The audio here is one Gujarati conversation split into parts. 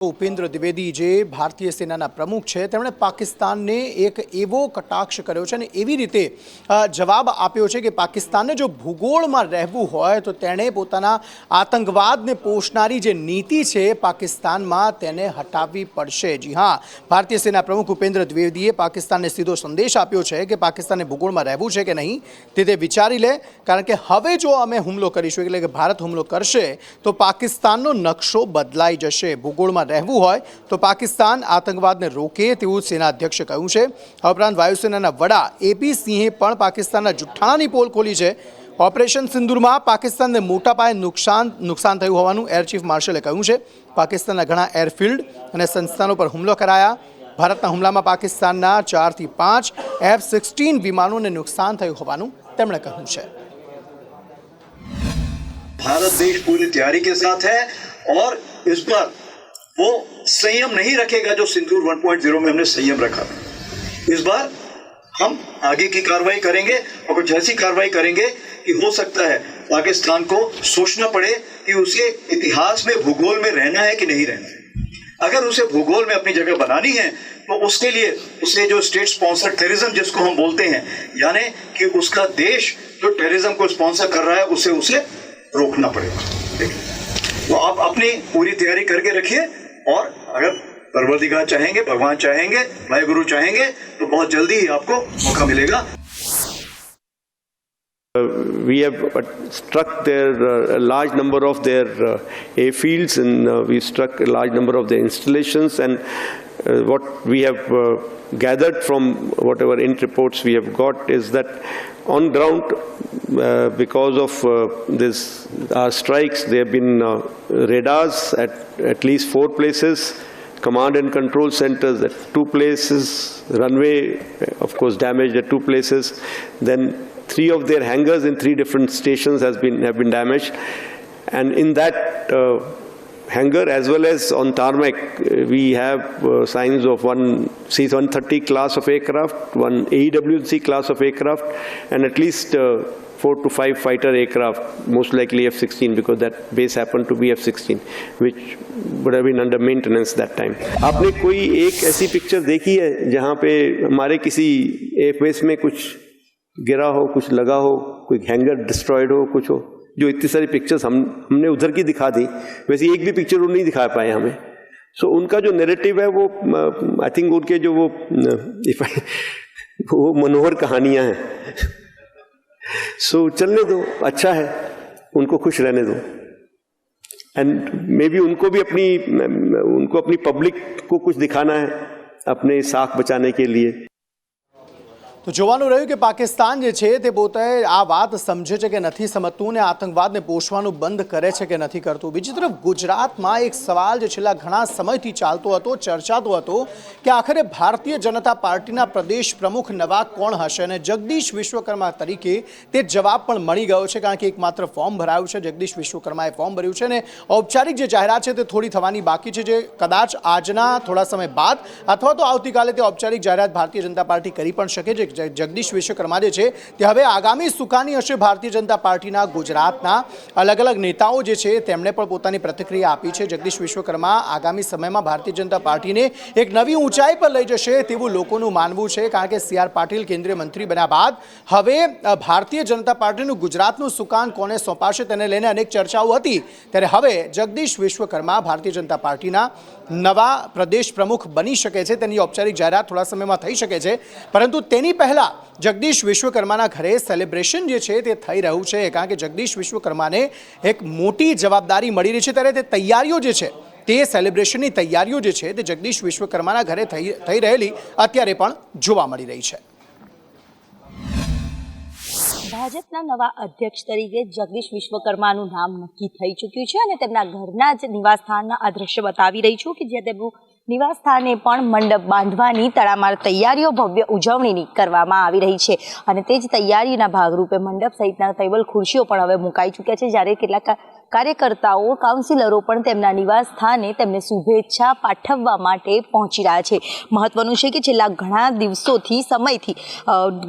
उपेन्द्र द्विवेदी जे भारतीय सेना प्रमुख है तेमणे पाकिस्तान ने एक एवो कटाक्ष कर्यो छे ने एवी रीते जवाब आप्यो छे कि पाकिस्तान ने जो भूगोल में रहेवुं होय तो तेणे पोताना आतंकवाद ने पोषनारी जे नीति छे पाकिस्तान में तेने हटावी पड़शे। जी हाँ, भारतीय सेना प्रमुख उपेन्द्र द्विवेदीए पाकिस्तान ने सीधो संदेश आप्यो छे कि पाकिस्तान ने भूगोल में रहेवुं छे कि नहीं ते विचारी ले, कारण के हवे जो अमे हुमलो करीशुं एटले के भारत हुमलो करशे तो पाकिस्ताननो नक्शो बदलाई जशे। भूगोल में રહેવું હોય તો પાકિસ્તાન આતંકવાદને રોકે તેવું સેના અધ્યક્ષે કહ્યું છે। આ ઉપરાંત વાયુસેનાના વડા એપી સિંહે પણ પાકિસ્તાનના જુઠ્ઠાણાની પોલ ખોલી છે। ઓપરેશન સિંદૂરમાં પાકિસ્તાનને મોટા પાયે નુકસાન થયું હોવાનું એર ચીફ માર્શલે કહ્યું છે। પાકિસ્તાનના ઘણા એરફિલ્ડ અને સંસ્થાનો પર હુમલો કરાયા। ભારતના હુમલામાં પાકિસ્તાનના 4 થી 5 F-16 વિમાનોને નુકસાન થયું હોવાનું તેમણે કહ્યું છે। भारत देश पूरी तैयारी के साथ है और इस पर वो संयम नहीं रखेगा जो सिंदूर 1.0 में हमने संयम रखा। इस बार हम आगे की कार्रवाई करेंगे और कुछ ऐसी कार्रवाई करेंगे कि हो सकता है पाकिस्तान को सोचना पड़े कि उसे इतिहास में भूगोल में रहना है कि नहीं रहना है। अगर उसे भूगोल में अपनी जगह बनानी है तो उसके लिए उसे जो स्टेट स्पॉन्सर टेररिज्म जिसको हम बोलते हैं, यानी कि उसका देश जो टेररिज्म को स्पॉन्सर कर रहा है उसे रोकना पड़ेगा। तो आप अपनी पूरी तैयारी करके रखिए और अगर परवरदिगार चाहेंगे, भगवान चाहेंगे, वाहिगुरु चाहेंगे तो बहुत जल्दी ही आपको मौका मिलेगा। We have struck a large number of their airfields, and we struck a large number of their installations, and what we have gathered from whatever int reports we have got is that on ground, because of this strikes, there have been radars at least 4 places, command and control centers at 2 places, runway of course damaged at 2 places, then 3 of their hangars in 3 different stations have been damaged, and in that hangar as well as on tarmac we have signs of one C-130 class of aircraft, one AEW&C class of aircraft, and at least 4 to 5 fighter aircraft, most likely F-16 because that base happened to be F-16 which would have been under maintenance that time। आपने कोई एक ऐसी पिक्चर देखी है जहाँ पे हमारे किसी एयरबेस में कुछ गिरा हो, कुछ लगा हो, कोई हैंगर डिस्ट्रॉयड हो, कुछ हो? जो इतनी सारी पिक्चर्स हमने उधर की दिखा दी, वैसे एक भी पिक्चर वो नहीं दिखा पाए हमें। सो उनका जो नैरेटिव है वो आई थिंक उनके जो वो मनोहर कहानियां हैं। सो चलने दो, अच्छा है, उनको खुश रहने दो, एंड मे बी उनको अपनी पब्लिक को कुछ दिखाना है अपने साख बचाने के लिए। तो જોવાનું રહ્યું કે પાકિસ્તાન જે છે તે પોતે આ વાત સમજે છે કે નથી સમજતું ને આતંકવાદને પોષવાનું બંધ કરે છે કે નથી કરતું। બીજી તરફ ગુજરાતમાં એક સવાલ જે છેલ્લા ઘણા સમયથી ચાલતો હતો, ચર્ચાતો હતો કે આખરે ભારતીય જનતા પાર્ટીના પ્રદેશ પ્રમુખ નવા કોણ હશે, અને જગદીશ વિશ્વકર્મા તરીકે તે જવાબ પણ મળી ગયો છે, કારણ કે એકમાત્ર ફોર્મ ભરાયું છે। જગદીશ વિશ્વકર્માએ ફોર્મ ભર્યું છે અને ઔપચારિક જે જાહેરાત છે તે થોડી થવાની બાકી છે, જે કદાચ આજના થોડા સમય બાદ અથવા તો આવતીકાલે તે ઔપચારિક જાહેરાત ભારતીય જનતા પાર્ટી કરી પણ શકે છે। જગદીશ વિશ્વકર્મા જે છે તે હવે આગામી સુકાની હશે ભારતીય જનતા પાર્ટીના ગુજરાતના અલગ અલગ નેતાઓ જે છે તેમણે પણ પોતાની પ્રતિક્રિયા આપી છે। જગદીશ વિશ્વકર્મા આગામી સમયમાં ભારતીય જનતા પાર્ટીને એક નવી ઊંચાઈ પર લઈ જશે તેવું લોકોનું માનવું છે, કારણ કે CR પાટીલ કેન્દ્રીય મંત્રી બન્યા બાદ હવે ભારતીય જનતા પાર્ટીનું ગુજરાતનું સુકાન કોને સોંપાશે તેને લઈને અનેક ચર્ચાઓ હતી, ત્યારે હવે જગદીશ વિશ્વકર્મા ભારતીય જનતા પાર્ટીના નવા પ્રદેશ પ્રમુખ બની શકે છે, તેની ઔપચારિક જાહેરાત થોડા સમયમાં થઈ શકે છે। પરંતુ તેની પહેલા જગદીશ વિશ્વકર્માના ઘરે સેલિબ્રેશન જે છે તે થઈ રહ્યું છે, કારણ કે જગદીશ વિશ્વકર્માને એક મોટી જવાબદારી મળી રહી છે, ત્યારે તે તૈયારીઓ જે છે તે સેલિબ્રેશનની તૈયારીઓ જે છે તે જગદીશ વિશ્વકર્માના ઘરે થઈ રહેલી અત્યારે પણ જોવા મળી રહી છે। ભાજપના નવા અધ્યક્ષ તરીકે જગદીશ વિશ્વકર્માનું નામ નક્કી થઈ ચૂક્યું છે અને તેમના ઘરના જ નિવાસસ્થાનના આ દ્રશ્ય બતાવી રહી છું કે જ્યાં તેમનું નિવાસસ્થાને પણ મંડપ બાંધવાની તડામાર તૈયારીઓ ભવ્ય ઉજવણીની કરવામાં આવી રહી છે, અને તે જ તૈયારીના ભાગરૂપે મંડપ સહિતના ટેબલ ખુરશીઓ પણ હવે મુકાઈ ચૂક્યા છે, જ્યારે કેટલાક કાર્યકર્તાઓ કાઉન્સિલરો પણ તેમના નિવાસ સ્થાને તેમને શુભેચ્છા પાઠવવા માટે પહોંચી રહ્યા છે. મહત્વનું છે કે છેલ્લા ઘણા દિવસોથી સમયથી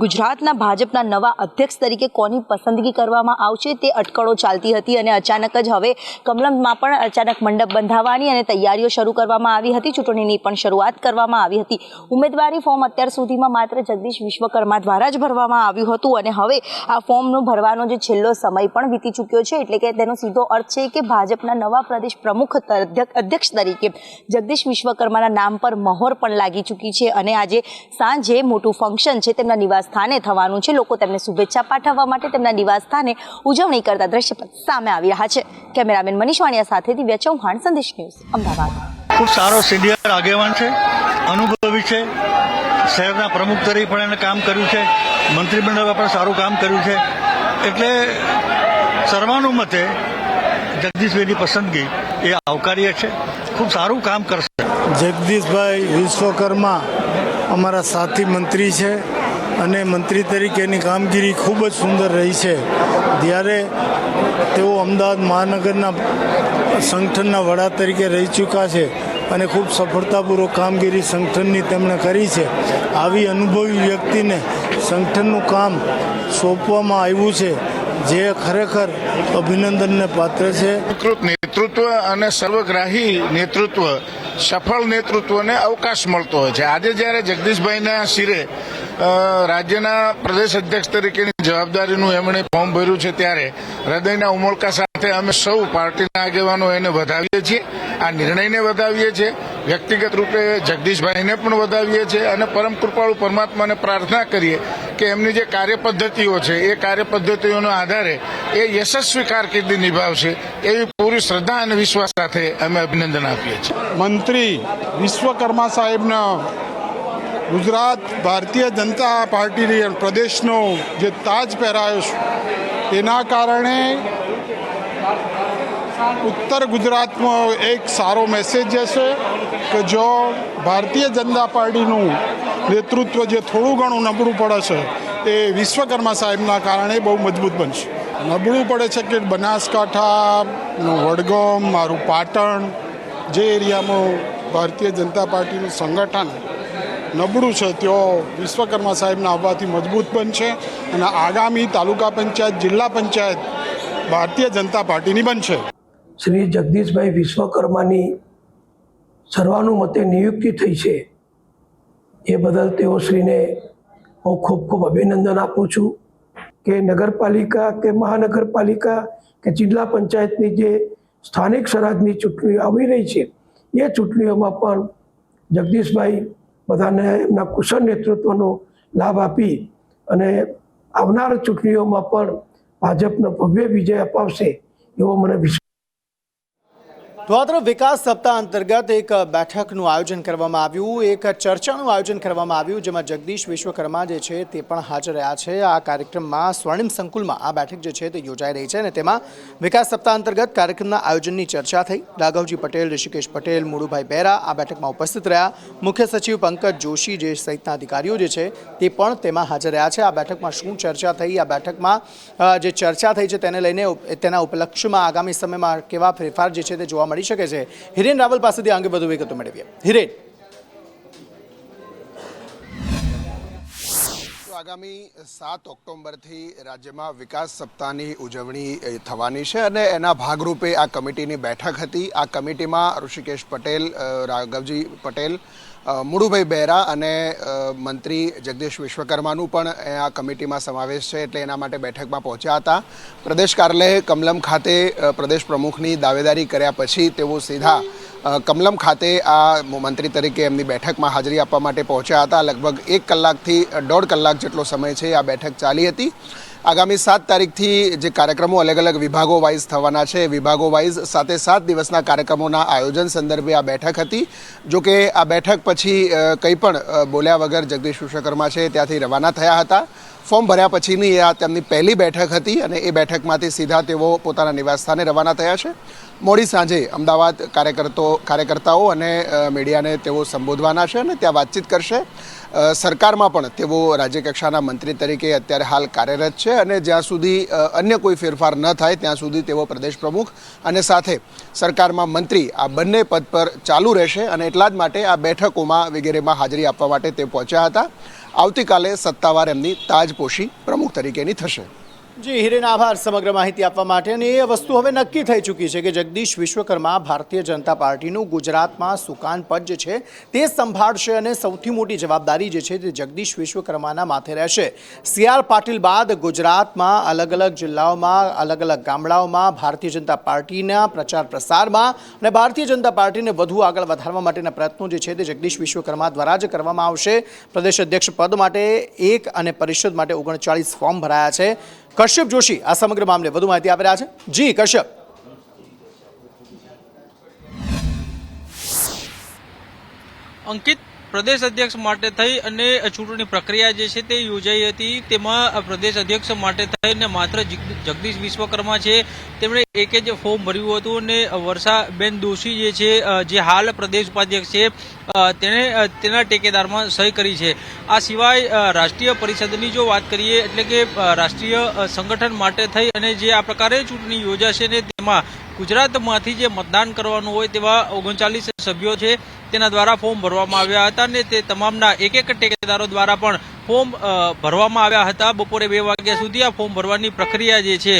ગુજરાતના ભાજપના નવા અધ્યક્ષ તરીકે કોની પસંદગી કરવામાં આવશે તે અટકળો ચાલતી હતી અને અચાનક જ હવે કમલમમાં પણ અચાનક મંડપ બંધાવવાની અને તૈયારીઓ શરૂ કરવામાં આવી હતી. ચૂંટણીની પણ શરૂઆત કરવામાં આવી હતી. ઉમેદવારી ફોર્મ અત્યાર સુધીમાં માત્ર જગદીશ વિશ્વકર્મા દ્વારા જ ભરવામાં આવ્યું હતું અને હવે આ ફોર્મનો ભરવાનો જે છેલ્લો સમય પણ વીતી ચૂક્યો છે, એટલે કે તેનો સીધો અર્થ છે કે ભાજપના નવા પ્રદેશ પ્રમુખ અધ્યક્ષ તરીકે જગદીશ વિશ્વકર્માના નામ પર મહોર પણ લાગી ચૂકી છે અને આજે સાંજે મોટું ફંક્શન છે તેમના નિવાસ સ્થાને થવાનું છે. લોકો તેમને શુભેચ્છા પાઠવવા માટે તેમના નિવાસ સ્થાને ઉજવણી કરતા દ્રશ્ય પણ સામે આવી રહ્યા છે. કેમેરામેન મનીષ વાણિયા સાથે દિવ્યા ચૌહાણ, સંદેશ ન્યૂઝ, અમદાવાદ. ખૂબ સારો સિનિયર આગેવાન છે, અનુભવી છે. શહેરના પ્રમુખ તરીકે પણ એને કામ કર્યું છે, મંત્રીમંડળમાં પણ સારું કામ કર્યું છે. એટલે સર્વાનુમતે જગદીશભાઈની પસંદગી એ આવકાર્ય છે. ખૂબ સારું કામ કરશે. જગદીશભાઈ વિશ્વકર્મા અમારા સાથી મંત્રી છે અને મંત્રી તરીકેની કામગીરી ખૂબ જ સુંદર રહી છે. જ્યારે તેઓ અમદાવાદ મહાનગરના સંગઠનના વડા તરીકે રહી ચૂક્યા છે અને ખૂબ સફળતાપૂર્વક કામગીરી સંગઠનની તેમણે કરી છે. આવી અનુભવી વ્યક્તિને સંગઠનનું કામ સોંપવામાં આવ્યું છે, જે ખરેખર અભિનંદનને પાત્ર છે. નેતૃત્વ અને સર્વગ્રાહી નેતૃત્વ, સફળ નેતૃત્વને અવકાશ મળતો હોય છે. આજે જ્યારે જગદીશભાઈના શિરે રાજ્યના પ્રદેશ અધ્યક્ષ તરીકેની જવાબદારીનું એમણે ફોર્મ ભર્યું છે, ત્યારે હૃદયના ઉમળકા સાથે અમે સૌ પાર્ટીના આગેવાનો એને વધાવીએ છીએ. આ નિર્ણયને વધાવીએ છીએ. વ્યક્તિગત રૂપે જગદીશભાઈને પણ વધાવીએ છીએ અને પરમ કૃપાળુ પરમાત્માને પ્રાર્થના કરીએ કે એમની જે કાર્યપદ્ધતિઓ છે એ કાર્યપદ્ધતિઓના આધારે એ યશસ્વી કારકિર્દી નિભાવશે એવી પૂરી શ્રદ્ધા અને વિશ્વાસ સાથે અમે અભિનંદન આપીએ છીએ. મંત્રી વિશ્વકર્મા સાહેબના ગુજરાત ભારતીય જનતા પાર્ટીની પ્રદેશનો જે તાજ પહેરાયો છે એના કારણે ઉત્તર ગુજરાતમાં એક સારો મેસેજ જશે કે જો ભારતીય જનતા પાર્ટીનું નેતૃત્વ જે થોડું ઘણું નબળું પડે છે એ વિશ્વકર્મા સાહેબના કારણે બહુ મજબૂત બનશે. નબળું પડે છે કે બનાસકાંઠા, વડગામ, મારું પાટણ જે એરિયામાં ભારતીય જનતા પાર્ટીનું સંગઠન નબળું છે ત્યાં વિશ્વકર્મા સાહેબના આવવાથી મજબૂત બનશે અને આગામી તાલુકા પંચાયત, જિલ્લા પંચાયત ભારતીય જનતા પાર્ટીની બનશે. શ્રી જગદીશભાઈ વિશ્વકર્માની સર્વાનુમતે નિયુક્તિ થઈ છે એ બદલ તેઓશ્રીને હું ખૂબ ખૂબ અભિનંદન આપું છું કે નગરપાલિકા કે મહાનગરપાલિકા કે જિલ્લા પંચાયતની જે સ્થાનિક સ્વરાજની ચૂંટણીઓ આવી રહી છે એ ચૂંટણીઓમાં પણ જગદીશભાઈ બધાને એમના કુશળ નેતૃત્વનો લાભ આપી અને આવનાર ચૂંટણીઓમાં પણ ભાજપનો ભવ્ય વિજય અપાવશે એવો મને વિશ્વાસ. તો આ તરફ વિકાસ સપ્તાહ અંતર્ગત એક બેઠકનું આયોજન કરવામાં આવ્યું, એક ચર્ચાનું આયોજન કરવામાં આવ્યું, જેમાં જગદીશ વિશ્વકર્મા જે છે તે પણ હાજર રહ્યા છે. આ કાર્યક્રમમાં સ્વર્ણિમ સંકુલમાં આ બેઠક જે છે તે યોજાઈ રહી છે અને તેમાં વિકાસ સપ્તાહ અંતર્ગત કાર્યક્રમના આયોજનની ચર્ચા થઈ. રાઘવજી પટેલ, ઋષિકેશ પટેલ, મુળુભાઈ બેરા આ બેઠકમાં ઉપસ્થિત રહ્યા. મુખ્ય સચિવ પંકજ જોશી જે સહિતના અધિકારીઓ જે છે તે પણ તેમાં હાજર રહ્યા છે. આ બેઠકમાં શું ચર્ચા થઈ, આ બેઠકમાં જે ચર્ચા થઈ છે તેને લઈને તેના ઉપલક્ષ્યમાં આગામી સમયમાં કેવા ફેરફાર જે છે તે જોવા મળી શકે છે. હિરેન રાવલ પાસેથી અંગે વધુ વિગતો મેળવીએ. હિરેન, આગામી 7 ઓક્ટોબરથી રાજ્યમાં વિકાસ સપ્તાહની ઉજવણી થવાની છે અને એના ભાગરૂપે આ કમિટીની બેઠક હતી. આ કમિટીમાં ઋષિકેશ પટેલ, રાઘવજી પટેલ, મુળુભાઈ બેરા અને મંત્રી જગદીશ વિશ્વકર્માનું પણ આ કમિટીમાં સમાવેશ છે, એટલે એના માટે બેઠકમાં પહોંચ્યા હતા. પ્રદેશ કાર્યાલય કમલમ ખાતે પ્રદેશ પ્રમુખની દાવેદારી કર્યા પછી તેઓ સીધા કમલમ ખાતે આ મંત્રી તરીકે એમની બેઠકમાં હાજરી આપવા માટે પહોંચ્યા હતા. લગભગ 1 કલાકથી 1.5 કલાક જેટલો સમય છે આ બેઠક ચાલી હતી. આગામી 7 તારીખથી જે કાર્યક્રમો અલગ અલગ વિભાગો વાઇઝ થવાના છે, વિભાગો વાઇઝ 7 દિવસના કાર્યક્રમોના આયોજન સંદર્ભે આ બેઠક હતી. જોકે આ બેઠક પછી કંઈ પણ બોલ્યા વગર જગદીશ વિશ્વકર્મા છે ત્યાંથી રવાના થયા હતા ફોર્મ ભર્યા પછીની આ તેમની પહેલી બેઠક હતી અને એ બેઠકમાંથી સીધા તેઓ પોતાના નિવાસસ્થાને રવાના થયા છે. મોડી સાંજે અમદાવાદ કાર્યકર્તાઓ અને મીડિયાને તેઓ સંબોધવાના છે અને ત્યાં વાતચીત કરશે. સરકારમાં પણ તેઓ રાજ્યકક્ષાના મંત્રી તરીકે અત્યારે હાલ કાર્યરત છે અને જ્યાં સુધી અન્ય કોઈ ફેરફાર ન થાય ત્યાં સુધી તેઓ પ્રદેશ પ્રમુખ અને સાથે સરકારમાં મંત્રી આ બંને પદ પર ચાલુ રહેશે અને એટલા જ માટે આ બેઠકોમાં વગેરેમાં હાજરી આપવા માટે તે પહોંચ્યા હતા. આવતીકાલે સત્તાવાર એમની તાજપોશી પ્રમુખ તરીકેની થશે. જી હિરેન, આભાર સમગ્ર માહિતી આપવા માટે. અને એ વસ્તુ હવે નક્કી થઈ ચૂકી છે કે જગદીશ વિશ્વકર્મા ભારતીય જનતા પાર્ટીનું ગુજરાતમાં સુકાન પદ જે છે તે સંભાળશે અને સૌથી મોટી જવાબદારી જે છે તે જગદીશ વિશ્વકર્માના માથે રહેશે. સી.આર. પાટીલ બાદ ગુજરાતમાં અલગ અલગ જિલ્લાઓમાં, અલગ અલગ ગામડાઓમાં ભારતીય જનતા પાર્ટીના પ્રચાર પ્રસારમાં અને ભારતીય જનતા પાર્ટીને વધુ આગળ વધારવા માટેના પ્રયત્નો જે છે તે જગદીશ વિશ્વકર્મા દ્વારા જ કરવામાં આવશે. પ્રદેશ અધ્યક્ષ પદ માટે 1 અને પરિષદ માટે 39 ફોર્મ ભરાયા છે. કશ્યપ જોશી આ સમગ્ર મામલે વધુ માહિતી આપી રહ્યા છે. જી કશ્યપ. અંકિત, પ્રદેશ અધ્યક્ષ માટે થઈ અને ચૂંટણી પ્રક્રિયા જે છે તે યોજાઈ હતી. તેમાં પ્રદેશ અધ્યક્ષ માટે થઈને માત્ર જગદીશ વિશ્વકર્મા છે તેમણે એક જ ફોર્મ ભર્યું હતું અને વર્ષાબેન દોશી જે છે જે હાલ પ્રદેશ ઉપાધ્યક્ષ છે તેના ટેકેદારમાં સહી કરી છે. આ સિવાય રાષ્ટ્રીય પરિષદની જો વાત કરીએ એટલે કે રાષ્ટ્રીય સંગઠન માટે થઈ અને જે આ પ્રકારે ચૂંટણી યોજાશે ને તેમાં ગુજરાતમાંથી જે મતદાન કરવાનું હોય તેવા 39 સભ્યો છે તેના દ્વારા ફોર્મ ભરવામાં આવ્યા હતા અને તે તમામના એક ટેકેદારો દ્વારા પણ ફોર્મ ભરવામાં આવ્યા હતા. બપોરે 2 વાગ્યા સુધી આ ફોર્મ ભરવાની પ્રક્રિયા જે છે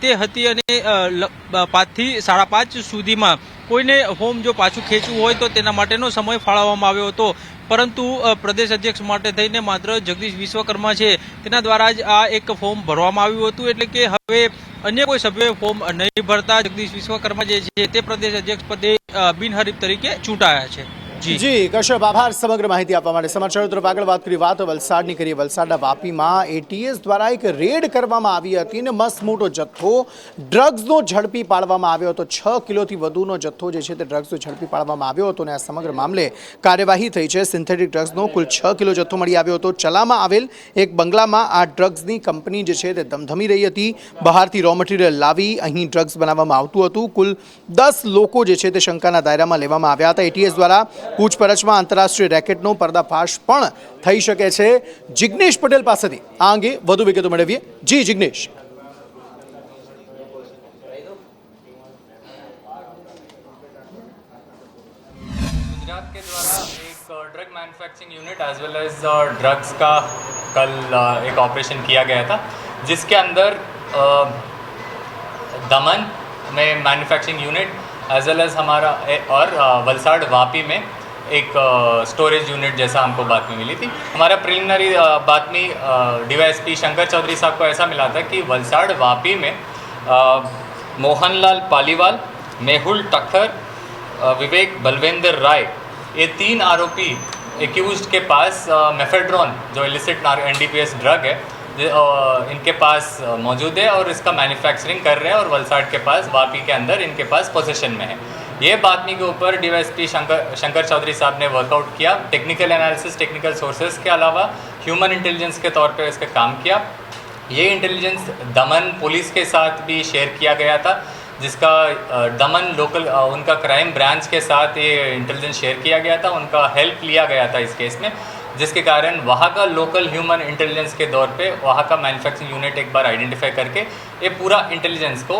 તે હતી અને 5 થી 5:30 સુધીમાં કોઈને ફોર્મ જો પાછું ખેંચવું હોય તો તેના માટેનો સમય ફાળવવામાં આવ્યો હતો. પરંતુ પ્રદેશ અધ્યક્ષ માટે થઈને માત્ર જગદીશ વિશ્વકર્મા છે તેના દ્વારા જ આ એક ફોર્મ ભરવામાં આવ્યું હતું. એટલે કે હવે અન્ય કોઈ સભ્યોએ ફોર્મ નહીં ભરતા જગદીશ વિશ્વકર્મા જે છે તે પ્રદેશ અધ્યક્ષ પદે બિનહરીફ તરીકે ચૂંટાયા છે. જી કશ્યપ, આભાર સમગ્ર માહિતી આપવા માટે. સમાચારો તરફ આગળ વાત કરી, વાત વલસાડની કરીએ. વલસાડના વાપીમાં એટીએસ દ્વારા એક રેડ કરવામાં આવી હતી અને મસ્ત મોટો જથ્થો ડ્રગ્સનો ઝડપી પાડવામાં આવ્યો હતો. 6 કિલોથી વધુનો જથ્થો જે છે તે ડ્રગ્સનો ઝડપી પાડવામાં આવ્યો હતો અને આ સમગ્ર મામલે કાર્યવાહી થઈ છે. સિન્થેટિક ડ્રગ્સનો કુલ 6 કિલો જથ્થો મળી આવ્યો હતો. ચલામાં આવેલ એક બંગલામાં આ ડ્રગ્સની કંપની જે છે તે ધમધમી રહી હતી. બહારથી રો મટીરિયલ લાવી અહીં ડ્રગ્સ બનાવવામાં આવતું હતું. કુલ 10 લોકો જે છે તે શંકાના દાયરામાં લેવામાં આવ્યા હતા. એટીએસ દ્વારા પૂછપરછમાં આંતરરાષ્ટ્રીય રેકેટનો પર્દાફાશ પણ થઈ શકે છે. જિગ્નેશ પટેલ પાસેથી આ અંગે વધુ વિગતો મેળવીએ. જી જિગ્નેશ. गुजरात के द्वारा एक drug manufacturing unit as well as drugs का कल एक ऑपरेशन किया गया था, जिसके अंदर दमन में manufacturing unit as well as हमारा और वलसाड़ वापी में एक स्टोरेज यूनिट जैसा हमको बातमी मिली थी. हमारा प्रिलिमिनरी बातमी डीवाईएसपी शंकर चौधरी साहब को ऐसा मिला था कि वलसाड़ वापी में मोहनलाल पालीवाल, मेहुल ठक्कर, विवेक बलवेंद्र राय, ये 3 आरोपी एक्यूज्ड के पास मेफेड्रोन जो इलिसिट एनडीपीएस ड्रग है इनके पास मौजूद है और इसका मैन्युफैक्चरिंग कर रहे हैं और वलसाड़ के पास वापी के अंदर इनके पास पोजीशन में है. ये बातमी के ऊपर डीवाईएसपी शंकर चौधरी साहब ने वर्कआउट किया. टेक्निकल एनालिसिस, टेक्निकल सोर्सेज के अलावा ह्यूमन इंटेलिजेंस के तौर पे इस पर काम किया. ये इंटेलिजेंस दमन पुलिस के साथ भी शेयर किया गया था, जिसका दमन लोकल उनका क्राइम ब्रांच के साथ ये इंटेलिजेंस शेयर किया गया था. उनका हेल्प लिया गया था इस केस में, जिसके कारण वहाँ का लोकल ह्यूमन इंटेलिजेंस के तौर पे वहाँ का मैन्युफैक्चरिंग यूनिट एक बार आइडेंटिफाई करके ये पूरा इंटेलिजेंस को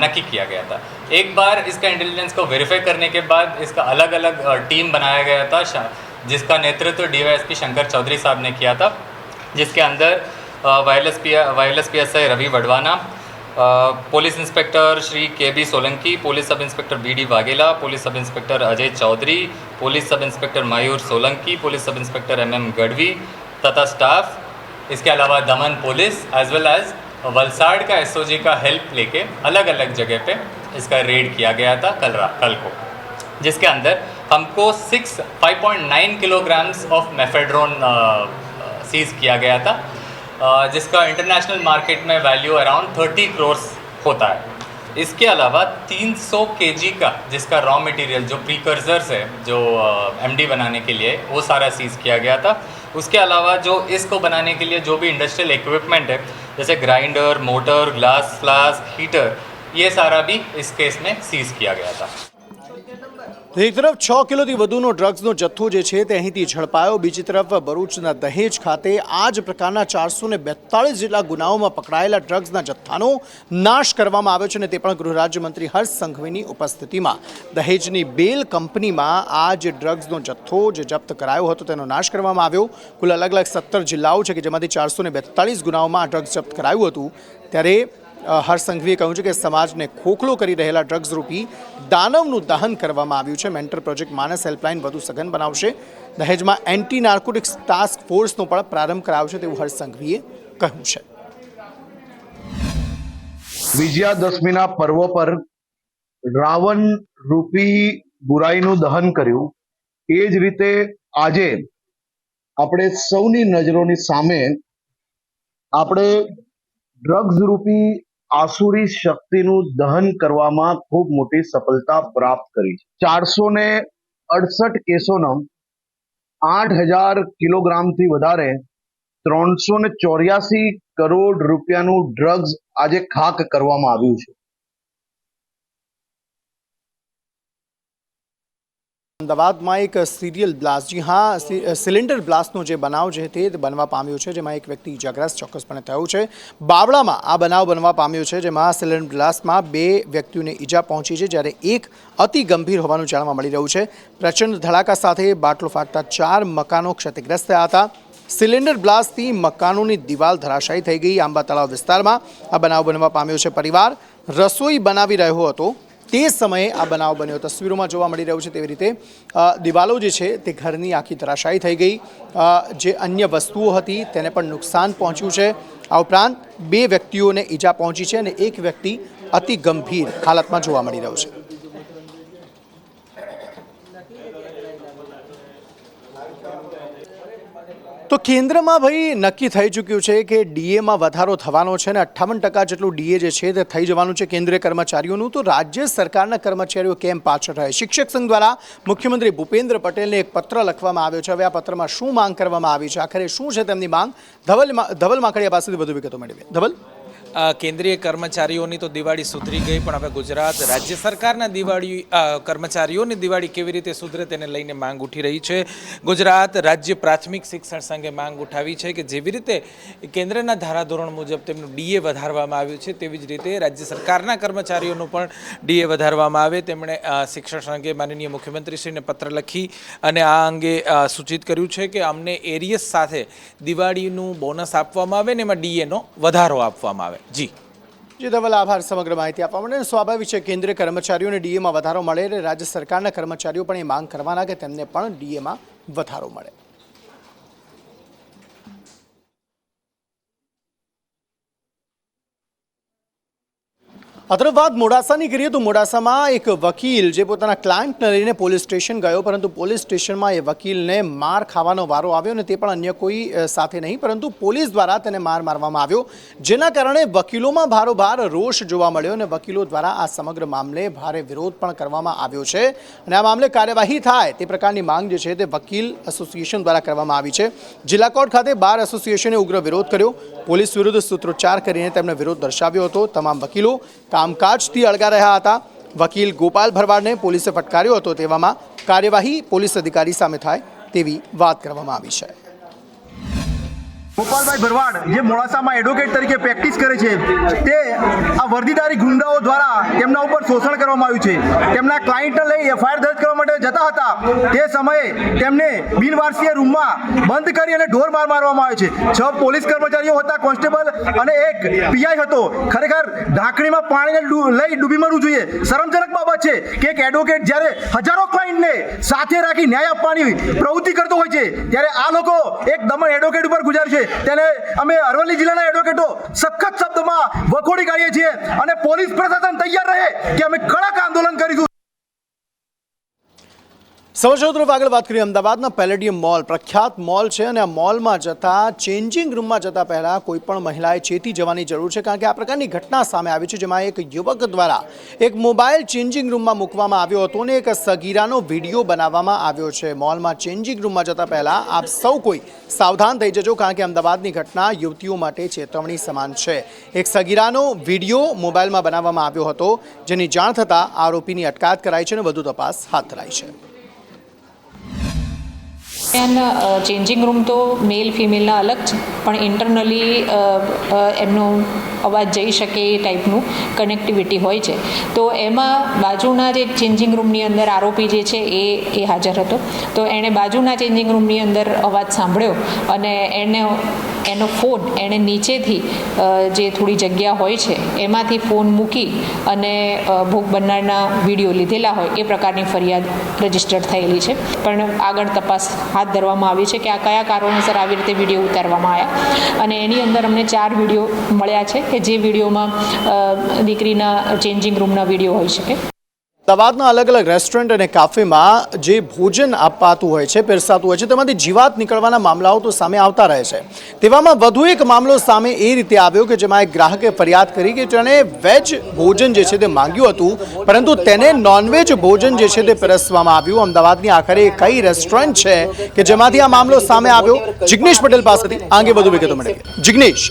नक्की किया गया था. एक बार इसका इंटेलिजेंस को वेरीफाई करने के बाद इसका अलग अलग टीम बनाया गया था, जिसका नेतृत्व डीवाईएसपी शंकर चौधरी साहब ने किया था, जिसके अंदर wireless PSI Ravi Vadvana, police inspector Shri K B. Solanki, police sub inspector B D. Vaghela, police sub inspector Ajay Chaudhary, police sub inspector Mayur Solanki, police sub inspector M M. Gadhvi तथा स्टाफ, इसके अलावा Daman police as well as Valsad का एसओजी का हेल्प लेके अलग अलग जगह पे इसका रेड किया गया था कल को, जिसके अंदर हमको 5.9 किलोग्राम्स ऑफ मेफेड्रोन सीज किया गया था, जिसका इंटरनेशनल मार्केट में वैल्यू अराउंड 30 करोड़ होता है. इसके अलावा 300 kg का जिसका रॉ मटेरियल जो प्रीकर्सर्स है जो एमडी बनाने के लिए वो सारा सीज किया गया था। उसके अलावा जो इसको बनाने के लिए जो भी इंडस्ट्रियल इक्विपमेंट है जैसे grinder, motor, glass flask, heater, ये सारा भी इस केस में सीज किया गया था। તો એક તરફ 6 કિલોથી વધુનો ડ્રગ્સનો જથ્થો જે છે તે અહીંથી ઝડપાયો, બીજી તરફ ભરૂચના દહેજ ખાતે આ જ પ્રકારના 442 જેટલા ગુનાઓમાં પકડાયેલા ડ્રગ્સના જથ્થાનો નાશ કરવામાં આવ્યો છે અને તે પણ ગૃહ રાજ્યમંત્રી હર્ષ સંઘવીની ઉપસ્થિતિમાં દહેજની બેલ કંપનીમાં આ જે ડ્રગ્સનો જથ્થો જે જપ્ત કરાયો હતો તેનો નાશ કરવામાં આવ્યો। કુલ અલગ અલગ 17 જિલ્લાઓ છે કે જેમાંથી 442 ગુનાઓમાં આ ડ્રગ્સ જપ્ત કરાયું હતું। ત્યારે હર્ષ સંઘવીએ કહ્યું છે કે સમાજને ખોખલો કરી રહેલા ડ્રગ્સ રૂપી દાનવનું દહન કરવામાં આવ્યું છે। મેન્ટર પ્રોજેક્ટ માનસ હેલ્પલાઇન વધુ સઘન બનાવશે। દહેજમાં એન્ટી નાર્કોટિક્સ ટાસ્ક ફોર્સનો પણ પ્રારંભ કરાવશે તેવું હર્ષ સંઘવીએ કહ્યું છે। વિજયાદશમીના પર્વ પર રાવણ રૂપી બુરાઈનું દહન કર્યું, એ જ રીતે આજે આપણે સૌની નજરોની સામે આપણે ડ્રગ્સ રૂપી આસુરી શક્તિનું દહન કરવામાં ખૂબ મોટી સફળતા પ્રાપ્ત કરી છે। 468 કેસોનો 8000 કિલોગ્રામથી વધારે 384 કરોડ રૂપિયાનું ડ્રગ્સ આજે ખાક કરવામાં આવ્યું છે। અમદાવાદમાં એક સિરિયલ બ્લાસ્ટ, જી હા, સિલિન્ડર બ્લાસ્ટનો જે બનાવ છે તે બનવા પામ્યો છે, જેમાં એક વ્યક્તિ ઇજાગ્રસ્ત ચોક્કસપણે થયો છે। બાવળામાં આ બનાવ બનવા પામ્યો છે, જેમાં સિલિન્ડર બ્લાસ્ટમાં 2 વ્યક્તિઓને ઈજા પહોંચી છે, જ્યારે એક અતિ ગંભીર હોવાનું જાણવા મળી રહ્યું છે। પ્રચંડ ધડાકા સાથે બાટલો ફાટતા 4 મકાનો ક્ષતિગ્રસ્ત થયા હતા। સિલિન્ડર બ્લાસ્ટથી મકાનોની દિવાલ ધરાશાયી થઈ ગઈ। આંબા તળાવ વિસ્તારમાં આ બનાવ બનવા પામ્યો છે। પરિવાર રસોઈ બનાવી રહ્યો હતો તે સમયે આ બનાવ બન્યો। તસવીરોમાં જોવા મળી રહ્યું છે તેવી રીતે દિવાલો જે છે તે ઘરની આખી ધરાશાયી થઈ ગઈ। જે અન્ય વસ્તુઓ હતી તેને પણ નુકસાન પહોંચ્યું છે। આ ઉપરાંત 2 વ્યક્તિઓને ઈજા પહોંચી છે અને એક વ્યક્તિ અતિ ગંભીર હાલતમાં જોવા મળી રહ્યો છે। તો કેન્દ્રમાં ભાઈ નક્કી થઈ ચૂક્યું છે કે ડીએમાં વધારો થવાનો છે અને 58% જેટલું ડીએ જે છે તે થઈ જવાનું છે કેન્દ્રીય કર્મચારીઓનું। તો રાજ્ય સરકારના કર્મચારીઓ કેમ પાછળ રહે? શિક્ષક સંઘ દ્વારા મુખ્યમંત્રી ભૂપેન્દ્ર પટેલને એક પત્ર લખવામાં આવ્યો છે। હવે આ પત્રમાં શું માંગ કરવામાં આવી છે, આખરે શું છે તેમની માંગ? ધવલ માકડિયા પાસેથી વધુ વિગતો મેળવીએ। ધવલ, કેન્દ્રીય કર્મચારીઓની તો દિવાળી સુધરી ગઈ, પણ હવે ગુજરાત રાજ્ય સરકારના કર્મચારીઓની દિવાળી કેવી રીતે સુધરે તેને લઈને માંગ ઉઠી રહી છે। ગુજરાત રાજ્ય પ્રાથમિક શિક્ષણ સંઘે માંગ ઉઠાવી છે કે જેવી રીતે કેન્દ્રના ધારાધોરણ મુજબ તેમનું ડીએ વધારવામાં આવ્યું છે તેવી જ રીતે રાજ્ય સરકારના કર્મચારીઓનું પણ ડીએ વધારવામાં આવે। તેમણે શિક્ષણ સંઘે માનનીય મુખ્યમંત્રીશ્રીને પત્ર લખી અને આ અંગે સૂચિત કર્યું છે કે અમને એરિયસ સાથે દિવાળીનું બોનસ આપવામાં આવે ને એમાં ડીએનો વધારો આપવામાં આવે। જી ધવલ, આભાર સમગ્ર માહિતી આપવા માટે। સ્વાભાવિક છે કેન્દ્રીય કર્મચારીઓને ડીએમાં વધારો મળે એટલે રાજ્ય સરકારના કર્મચારીઓ પણ એ માંગ કરવાના કે તેમને પણ ડીએમાં વધારો મળે। આ તરફ વાત મોડાસાની કરીએ તો મોડાસામાં એક વકીલ જે પોતાના ક્લાયન્ટને લઈને પોલીસ સ્ટેશન ગયો, પરંતુ પોલીસ સ્ટેશનમાં એ વકીલને માર ખાવાનો વારો આવ્યો અને તે પણ અન્ય કોઈ સાથે નહીં પરંતુ પોલીસ દ્વારા તેને માર મારવામાં આવ્યો, જેના કારણે વકીલોમાં ભારોભાર રોષ જોવા મળ્યો અને વકીલો દ્વારા આ સમગ્ર મામલે ભારે વિરોધ પણ કરવામાં આવ્યો છે અને આ મામલે કાર્યવાહી થાય તે પ્રકારની માંગ જે છે તે વકીલ એસોસિએશન દ્વારા કરવામાં આવી છે। જિલ્લા કોર્ટ ખાતે બાર એસોસિએશને ઉગ્ર વિરોધ કર્યો, પોલીસ વિરુદ્ધ સૂત્રોચ્ચાર કરીને તેમણે વિરોધ દર્શાવ્યો હતો। તમામ વકીલો કામકાજથી અળગા રહ્યા હતા। વકીલ ગોપાલ ભરવાડને પોલીસે ફટકાર્યો હતો, તેવામાં કાર્યવાહી પોલીસ અધિકારી સામે થાય તેવી વાત કરવામાં આવી છે। ગોપાલભાઈ ભરવાડ જે મોડાસામાં એડવોકેટ તરીકે પ્રેક્ટિસ કરે છે તે આ વર્દીદારી ગુંડાઓ દ્વારા તેમના ઉપર શોષણ કરવામાં આવ્યું છે। તેમના ક્લાયન્ટને લઈ એફઆઈઆર દર્જ કરવા માટે જતા હતા તે સમયે તેમને બિનવારસીય રૂમમાં બંધ કરી અને ઢોર માર મારવામાં આવે છે। 6 પોલીસ કર્મચારીઓ હતા, કોન્સ્ટેબલ અને એક પીઆઈ હતો। ખરેખર ઢાંકણીમાં પાણીને લઈ ડૂબી મરવું જોઈએ। શરમજનક બાબત છે કે એક એડવોકેટ જ્યારે હજારો ક્લાયન્ટને સાથે રાખી ન્યાય આપવાની પ્રવૃત્તિ કરતો હોય છે ત્યારે આ લોકો એક દમન એડવોકેટ ઉપર ગુજારે છે। તેને અમે અરવલ્લી જિલ્લાના એડવોકેટો સખત શબ્દમાં વખોડી કાઢીએ છીએ અને પોલીસ પ્રશાસન તૈયાર રહે કે અમે કડક આંદોલન કરીશું। સમાચાર તરફ આગળ વાત કરીએ અમદાવાદના પેલેડિયમ મોલ પ્રખ્યાત મોલ છે અને આ મોલમાં જતા ચેન્જિંગ રૂમમાં જતા પહેલાં કોઈ પણ મહિલાએ ચેતી જવાની જરૂર છે કારણ કે આ પ્રકારની ઘટના સામે આવી છે જેમાં એક યુવક દ્વારા એક મોબાઈલ ચેન્જિંગ રૂમમાં મૂકવામાં આવ્યો હતો અને એક સગીરાનો વિડીયો બનાવવામાં આવ્યો છે। મોલમાં ચેન્જિંગ રૂમમાં જતા પહેલાં આપ સૌ કોઈ સાવધાન થઈ જજો કારણ કે અમદાવાદની ઘટના યુવતીઓ માટે ચેતવણી સમાન છે। એક સગીરાનો વિડીયો મોબાઈલમાં બનાવવામાં આવ્યો હતો જેની જાણ થતાં આરોપીની અટકાયત કરાઈ છે અને વધુ તપાસ હાથ ધરાઈ છે। ચેન્જિંગ રૂમ તો મેલ ફિમેલના અલગ છે પણ ઇન્ટરનલી એમનો અવાજ જઈ શકે એ ટાઈપનું કનેક્ટિવિટી હોય છે। તો એમાં બાજુના જે ચેન્જિંગ રૂમની અંદર આરોપી જે છે એ હાજર હતો। તો એણે બાજુના ચેન્જિંગ રૂમની અંદર અવાજ સાંભળ્યો અને એનો ફોન એણે નીચેથી જે થોડી જગ્યા હોય છે એમાંથી ફોન મૂકી અને ભોગ બનનારના વિડીયો લીધેલા હોય એ પ્રકારની ફરિયાદ રજીસ્ટર્ડ થયેલી છે પણ આગળ તપાસ હાથ ધરવામાં આવી છે કે આ કયા કારણોસર આવી રીતે વિડીયો ઉતારવામાં આવ્યા અને એની અંદર અમને 4 વિડીયો મળ્યા છે કે જે વિડીયોમાં દીકરીના ચેન્જિંગ રૂમના વિડીયો હોઈ શકે। અમદાવાદના અલગ અલગ રેસ્ટોરન્ટ અને કાફેમાં જે ભોજન અપાતું હોય છે પીરસાતું હોય છે તેમાંથી જીવાત નીકળવાના મામલાઓ તો સામે આવતા રહે છે। તેવામાં વધુ એક મામલો સામે એ રીતે આવ્યો કે જેમાં એક ગ્રાહકે ફરિયાદ કરી કે તેણે વેજ ભોજન જે છે તે માંગ્યું હતું પરંતુ તેને નોનવેજ ભોજન જે છે તે પીરસવામાં આવ્યું। અમદાવાદની આખરે કઈ રેસ્ટોરન્ટ છે કે જેમાંથી આ મામલો સામે આવ્યો જિગ્નેશ પટેલ પાસેથી આગે વધુ વિગતો મળે। જિગ્નેશ,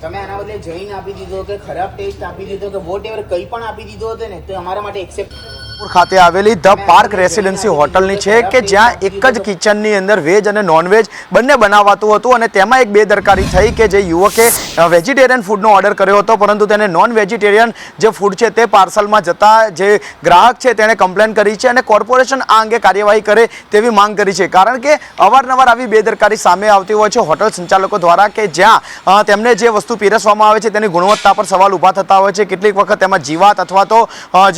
તમે આના બદલે જઈને આપી દીધો કે ખરાબ ટેસ્ટ આપી દીધો કે વોટ એવર કંઈ પણ આપી દીધો હતો ને તો અમારા માટે એક્સેપ્ટ ખાતે આવેલી ધ પાર્ક રેસિડેન્સી હોટલની છે કે જ્યાં એક જ કિચનની અંદર વેજ અને નોનવેજ બંને બનાવાતું હતું અને તેમાં એક બેદરકારી થઈ કે જે યુવકે વેજીટેરિયન ફૂડનો ઓર્ડર કર્યો હતો પરંતુ તેને નોન વેજીટેરિયન જે ફૂડ છે તે પાર્સલમાં જતા જે ગ્રાહક છે તેણે કમ્પ્લેન કરી છે અને કોર્પોરેશન આ અંગે કાર્યવાહી કરે તેવી માંગ કરી છે કારણ કે અવારનવાર આવી બેદરકારી સામે આવતી હોય છે હોટલ સંચાલકો દ્વારા કે જ્યાં તેમને જે વસ્તુ પીરસવામાં આવે છે તેની ગુણવત્તા પર સવાલ ઊભા થતા હોય છે। કેટલીક વખત તેમાં જીવાત અથવા તો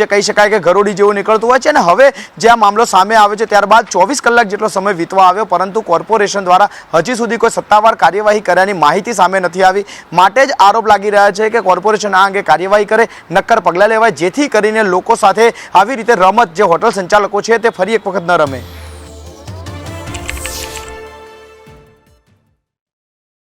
જે કહી શકાય કે ગરોડી જેવું નીકળતું હોય છે અને હવે જે આ મામલો સામે આવ્યો છે ત્યારબાદ 24 કલાક જેટલો સમય વીતવા આવ્યો પરંતુ કોર્પોરેશન દ્વારા હજી સુધી કોઈ સત્તાવાર કાર્યવાહી કર્યાની માહિતી સામે નથી આવી। માટે જ આરોપ લાગી રહ્યા છે કે કોર્પોરેશન આ અંગે કાર્યવાહી કરે, નક્કર પગલાં લેવાય જેથી કરીને લોકો સાથે આવી રીતે રમત જે હોટલ સંચાલકો છે તે ફરી એક વખત ન રમે।